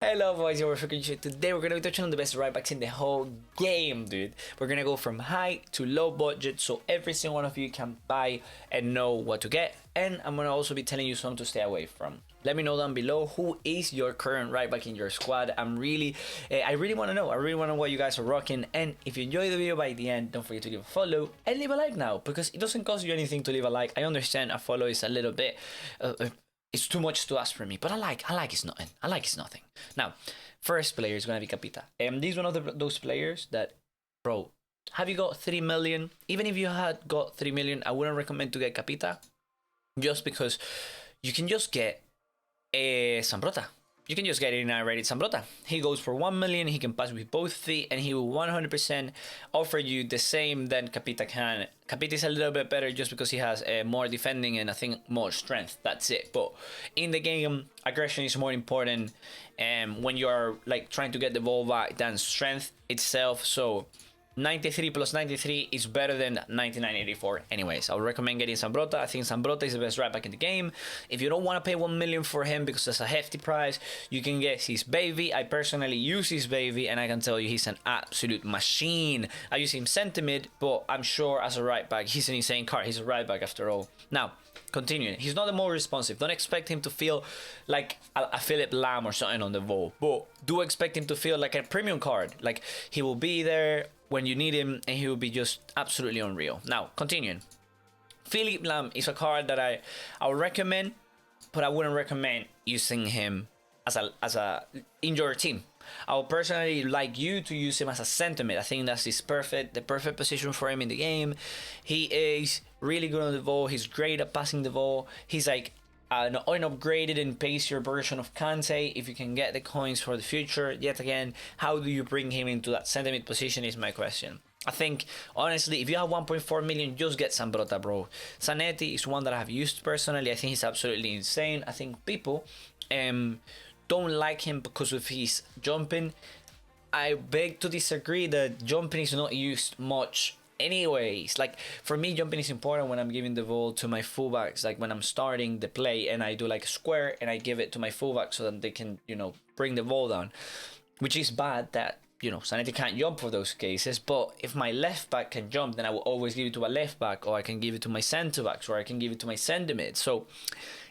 Hello boys, you're freaking shit. Today we're gonna be touching on the best right backs in the whole game, dude. We're gonna go from high to low budget so every single one of you can buy and know what to get. And I'm gonna also be telling you some to stay away from. Let me know down below who is your current right back in your squad. I really want to know. I really want to know what you guys are rocking. And if you enjoy the video by the end, don't forget to give a follow and leave a like now, because it doesn't cost you anything to leave a like. I understand a follow is a little bit it's too much to ask from me, but I like it's nothing. I like it's nothing. Now, first player is gonna be Capita. This is one of those players that, bro, have you got 3 million? Even if you had got 3 million, I wouldn't recommend to get Capita, just because you can just get a ZAMBROTTA. You can just get it in a rated ZAMBROTTA. He goes for 1 million, he can pass with both feet, and he will 100% offer you the same than Capita can. Capita is a little bit better just because he has more defending and I think more strength. That's it. But in the game, aggression is more important when you are like trying to get the ball back than strength itself. So 93 plus 93 is better than 99.84. Anyways, I would recommend getting ZAMBROTTA. I think ZAMBROTTA is the best right back in the game. If you don't want to pay 1 million for him because that's a hefty price, you can get his baby. I personally use his baby and I can tell you he's an absolute machine. I use him center mid, but I'm sure as a right back, he's an insane card. He's a right back after all. Now, continuing, he's not the more responsive. Don't expect him to feel like a Philip LAHM or something on the ball, but do expect him to feel like a premium card. Like, he will be there when you need him and he will be just absolutely unreal. Now, continuing, Philip LAHM is a card that I would recommend, but I wouldn't recommend using him as a in your team. I would personally like you to use him as a center mid. I think that's the perfect position for him in the game. He is really good on the ball. He's great at passing the ball. He's like an upgraded and pacier version of Kante. If you can get the coins for the future, yet again, how do you bring him into that center mid position is my question. I think, honestly, if you have 1.4 million, just get ZAMBROTTA, bro. Zanetti is one that I have used personally. I think he's absolutely insane. I think people don't like him because of his jumping. I beg to disagree that jumping is not used much anyways. Like, for me, jumping is important when I'm giving the ball to my fullbacks, like when I'm starting the play and I do like a square and I give it to my fullback so that they can, you know, bring the ball down, which is bad that, you know, Zanetti can't jump for those cases. But if my left back can jump, then I will always give it to a left back, or I can give it to my centre backs, or I can give it to my centre mid. So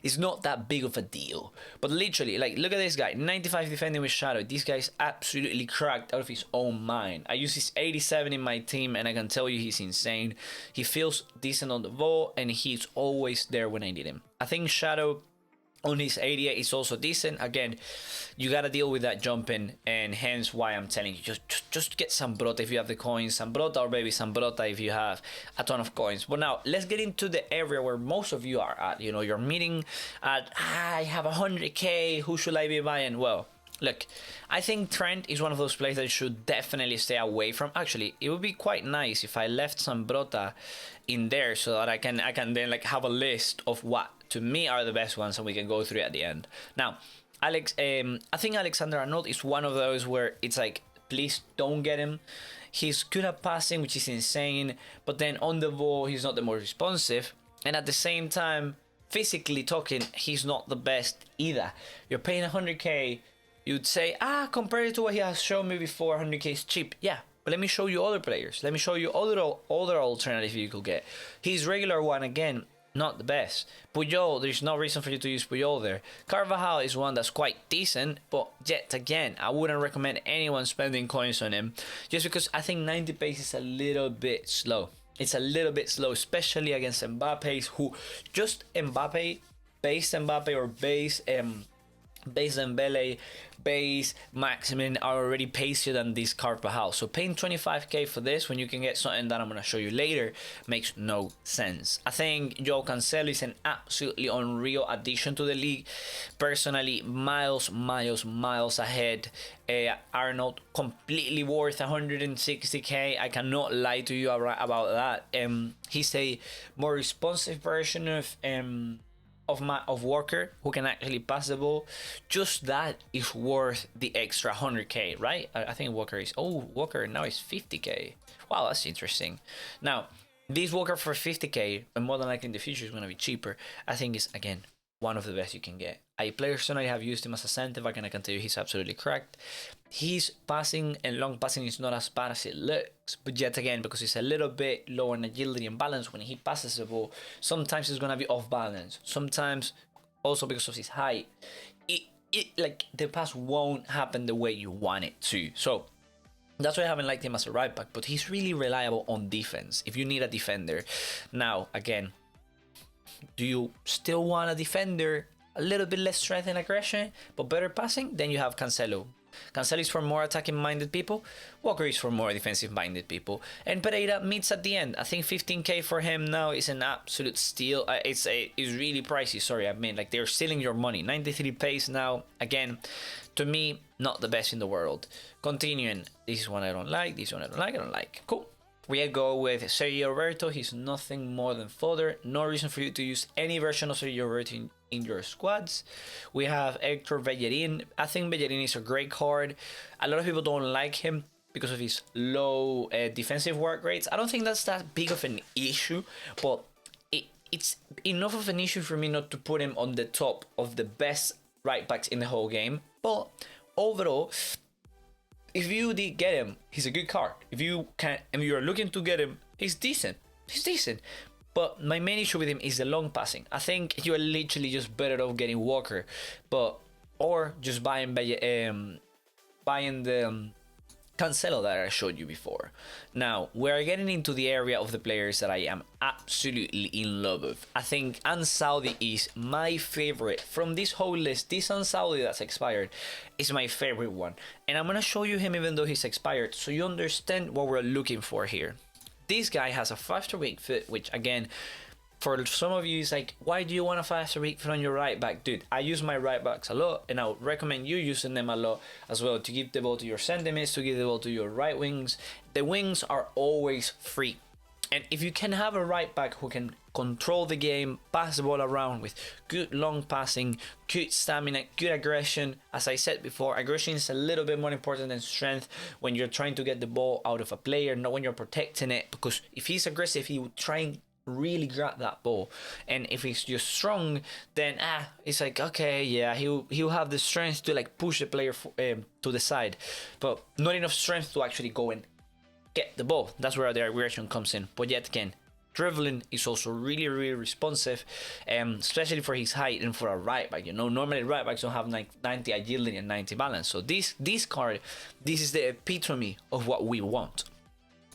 it's not that big of a deal. But literally, like, look at this guy, 95 defending with shadow. This guy's absolutely cracked out of his own mind. I use his 87 in my team and I can tell you he's insane. He feels decent on the ball and he's always there when I need him. I think shadow on his 88 is also decent. Again, you gotta deal with that jumping, and hence why I'm telling you, just get ZAMBROTTA if you have the coins, ZAMBROTTA, or maybe ZAMBROTTA if you have a ton of coins. But now let's get into the area where most of you are at. You know, you're meeting at, I have 100k, who should I be buying? Well, look, I think Trent is one of those players that you should definitely stay away from. Actually, it would be quite nice if I left ZAMBROTTA in there so that I can then like have a list of what to me are the best ones and we can go through it at the end. Now, I think Alexander-Arnold is one of those where it's like, please don't get him. He's good at passing, which is insane, but then on the ball, he's not the most responsive. And at the same time, physically talking, he's not the best either. You're paying 100k, you'd say, compared to what he has shown me before, 100k is cheap. Yeah, but let me show you other players. Let me show you other alternative you could get. His regular one, again, not the best. Puyol, there's no reason for you to use Puyol there. Carvajal is one that's quite decent, but yet again, I wouldn't recommend anyone spending coins on him, just because I think 90 pace is a little bit slow. It's a little bit slow, especially against Mbappe, who just base Mbappe or base Dembele, base Maximin are already pacier than this Carvajal. So paying 25k for this when you can get something that I'm going to show you later makes no sense. I think CANCELO is an absolutely unreal addition to the league. Personally, miles ahead. Arnold, completely worth 160k. I cannot lie to you about that. He's a more responsive version of Walker, who can actually pass the ball. Just that is worth the extra 100k, right? I think Walker now is 50k. Wow, that's interesting. Now, this Walker for 50k, and more than likely in the future is going to be cheaper, I think is, again, one of the best you can get. I personally have used him as a centre back, and I can tell you he's absolutely correct. His passing and long passing is not as bad as it looks, but yet again, because he's a little bit low on agility and balance, when he passes the ball, sometimes it's gonna be off balance. Sometimes also because of his height, like the pass won't happen the way you want it to. So that's why I haven't liked him as a right back, but he's really reliable on defense if you need a defender. Now, again, do you still want a defender a little bit less strength and aggression, but better passing? Then you have Cancelo. Cancelo is for more attacking-minded people. Walker is for more defensive-minded people. And Pereira meets at the end. I think 15k for him now is an absolute steal. It's really pricey. Sorry, I mean, like, they're stealing your money. 93 pace now. Again, to me, not the best in the world. Continuing. This is one I don't like. This one I don't like. I don't like. Cool. We go with Sergio Roberto. He's nothing more than fodder. No reason for you to use any version of Sergio Roberto in your squads. We have Hector Bellerin. I think Bellerin is a great card. A lot of people don't like him because of his low defensive work rates. I don't think that's that big of an issue, but it's enough of an issue for me not to put him on the top of the best right backs in the whole game. But overall, if you did get him, he's a good card. If you are looking to get him, he's decent. He's decent. But my main issue with him is the long passing. I think you are literally just better off getting Walker, or just buying the Cancelo that I showed you before. Now, we're getting into the area of the players that I am absolutely in love with. I think Ansaudi is my favorite. From this whole list, this Ansaudi that's expired is my favorite one. And I'm going to show you him even though he's expired, so you understand what we're looking for here. This guy has a 5-star weak foot, which again, for some of you, is like, why do you want a 5-star weak foot on your right back? Dude, I use my right backs a lot, and I would recommend you using them a lot as well, to give the ball to your center mids, to give the ball to your right wings. The wings are always free. And if you can have a right back who can control the game, pass the ball around with good long passing, good stamina, good aggression. As I said before, aggression is a little bit more important than strength when you're trying to get the ball out of a player, not when you're protecting it. Because if he's aggressive, he would try and really grab that ball. And if he's just strong, then it's like, okay, yeah, he'll have the strength to like push the player to the side, but not enough strength to actually go and get the ball. That's where the aggression comes in. But yet again, dribbling is also really, really responsive, especially for his height and for a right back. You know, normally right backs don't have 90 agility and 90 balance. So this card, this is the epitome of what we want.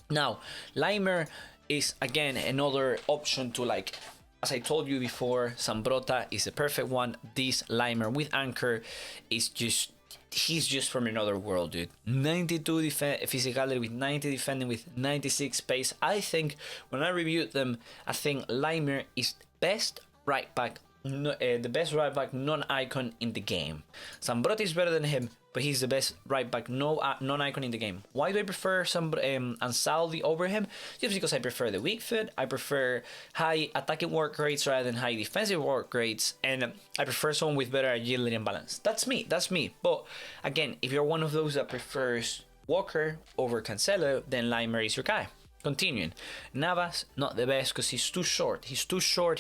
Now, LAIMER is again another option to, like, as I told you before, ZAMBROTTA is the perfect one. This LAIMER with anchor is just, he's just from another world, dude. 92 physicality with 90 defending with 96 pace. I think when I reviewed them, I think LAIMER is best right back, the best right back non-icon in the game. ZAMBROTTA is better than him, but he's the best right back non-icon in the game. Why do I prefer Ansaldi over him? Just because I prefer the weak foot, I prefer high attacking work rates rather than high defensive work rates, and I prefer someone with better agility and balance. That's me. But again, if you're one of those that prefers Walker over Cancelo, then LAIMER is your guy. Continuing, Navas, not the best because he's too short. He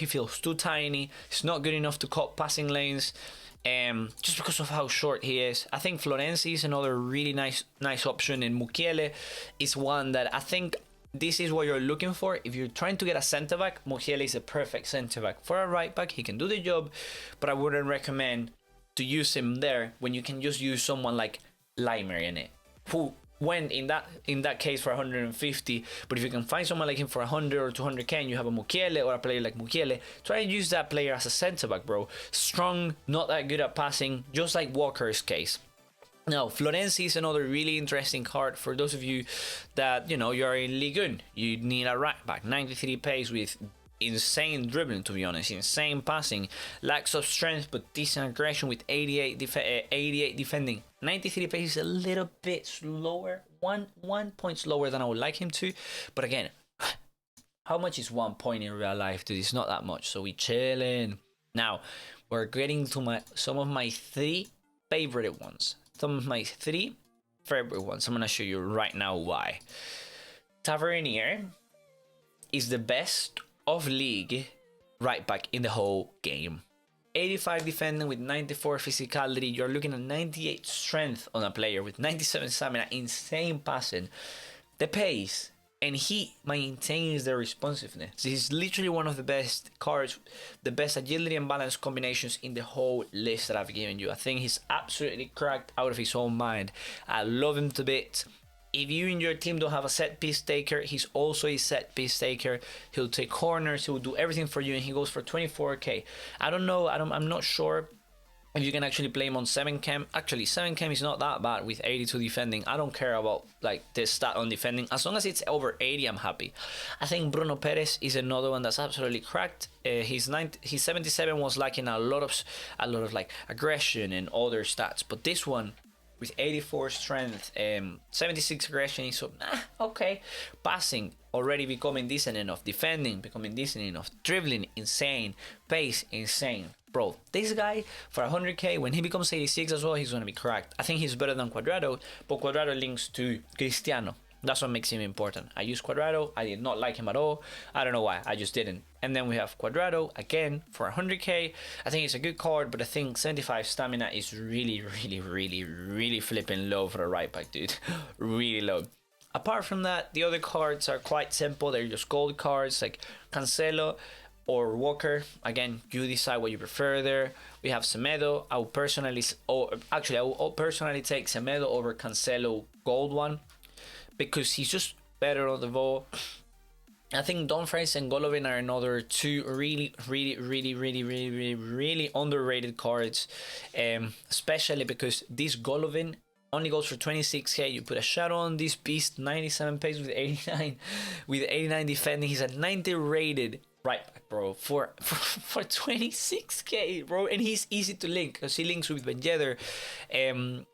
feels too tiny. He's not good enough to cut passing lanes. Just because of how short he is. I think Florenzi is another really nice option, and Mukiele is one that I think this is what you're looking for. If you're trying to get a center back, Mukiele is a perfect center back. For a right back, he can do the job, but I wouldn't recommend to use him there when you can just use someone like LAIMER in it, who went in that case for 150. But if you can find someone like him for 100 or 200k and you have a Mukiele or a player like Mukiele, try and use that player as a center back, bro. Strong, not that good at passing, just like Walker's case. Now, Florenzi is another really interesting card for those of you that, you know, you're in Ligue 1. You need a right back, 93 pace with insane dribbling, to be honest, insane passing, lacks of strength but decent aggression with 88 defending. 93 pace is a little bit slower, one point slower than I would like him to, but again, how much is 1 point in real life, dude? It's not that much, so we chilling. Now we're getting to some of my three favorite ones. I'm gonna show you right now why. Tavernier is the best of league right back in the whole game. 85 defending with 94 physicality. You're looking at 98 strength on a player with 97 stamina, insane passing, the pace, and he maintains the responsiveness. He's literally one of the best cards, the best agility and balance combinations in the whole list that I've given you. I think he's absolutely cracked out of his own mind. I love him to bits. If you and your team don't have a set piece taker, he's also a set piece taker. He'll take corners, he'll do everything for you, and he goes for 24k. I don't know, I'm not sure if you can actually play him on 7 cam. Actually, 7 cam is not that bad with 82 defending. I don't care about like the stat on defending. As long as it's over 80, I'm happy. I think Bruno Perez is another one that's absolutely cracked. His 77 was lacking a lot of like aggression and other stats, but this one, with 84 strength, 76 aggression, so okay. Passing already becoming decent enough, defending becoming decent enough, dribbling insane, pace insane. Bro, this guy for 100k, when he becomes 86 as well, he's gonna be cracked. I think he's better than Cuadrado, but Cuadrado links to Cristiano. That's what makes him important. I use Cuadrado. I did not like him at all. I don't know why. I just didn't. And then we have Cuadrado again for 100k. I think it's a good card, but I think 75 stamina is really flipping low for the right back, dude. Really low. Apart from that, the other cards are quite simple. They're just gold cards like Cancelo or Walker. Again, you decide what you prefer there. We have Semedo. I will personally take Semedo over Cancelo gold one, because he's just better on the ball. I think Dumfries and Golovin are another two really underrated cards, especially because this Golovin only goes for 26k. You put a shadow on this beast, 97 pace with 89 defending. He's at 90 rated right back, bro, for 26k, bro, and he's easy to link because he links with Ben Yedder and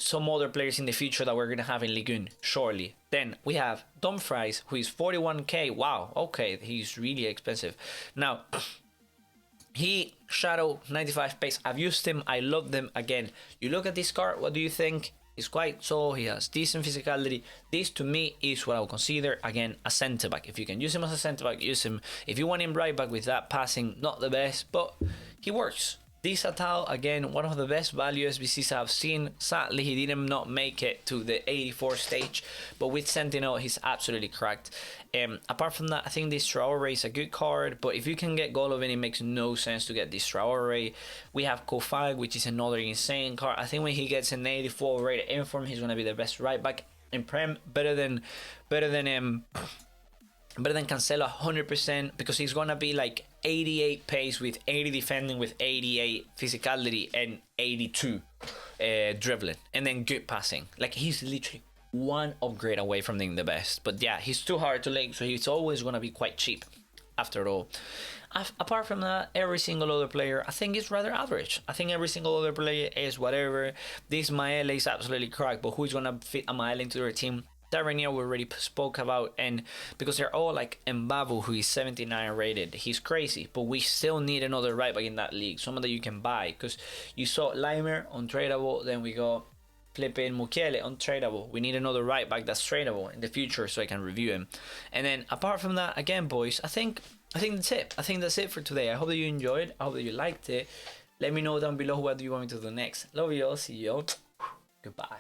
some other players in the future that we're gonna have in Ligue 1 shortly. Then we have Dumfries, who is 41k. Wow, okay, he's really expensive. Now he shadow 95 pace. I've used him, I love them. Again, you look at this card, what do you think? He's quite tall, he has decent physicality. This to me is what I would consider, again, a centre back. If you can use him as a centre back, use him. If you want him right back with that passing, not the best, but he works. This ATAL, again, one of the best value SBCs I've seen. Sadly, he didn't not make it to the 84 stage, but with Sentinel, he's absolutely cracked. Apart from that, I think this Traore is a good card, but if you can get Golovin, it makes no sense to get this Traore. We have Kofag, which is another insane card. I think when he gets an 84 rated inform, he's gonna be the best right back in Prem, better than Cancelo 100%, because he's gonna be like 88 pace with 80 defending with 88 physicality and 82 dribbling, and then good passing. Like, he's literally one upgrade away from being the best. But yeah, he's too hard to link, so he's always gonna be quite cheap after all. Apart from that, every single other player I think is rather average. I think every single other player is whatever. This MUKIELE is absolutely cracked, but who's gonna fit a MUKIELE into their team? Tavernier we already spoke about, and because they're all like Mbabu, who is 79 rated, he's crazy, but we still need another right back in that league, someone that you can buy, because you saw LAIMER untradeable, then we got flipping Mukiele untradeable. We need another right back that's tradable in the future so I can review him. And then apart from that, again boys, I think that's it. I think that's it for today. I hope that you enjoyed. I hope that you liked it. Let me know down below what do you want me to do next. Love you all. See you all. Goodbye.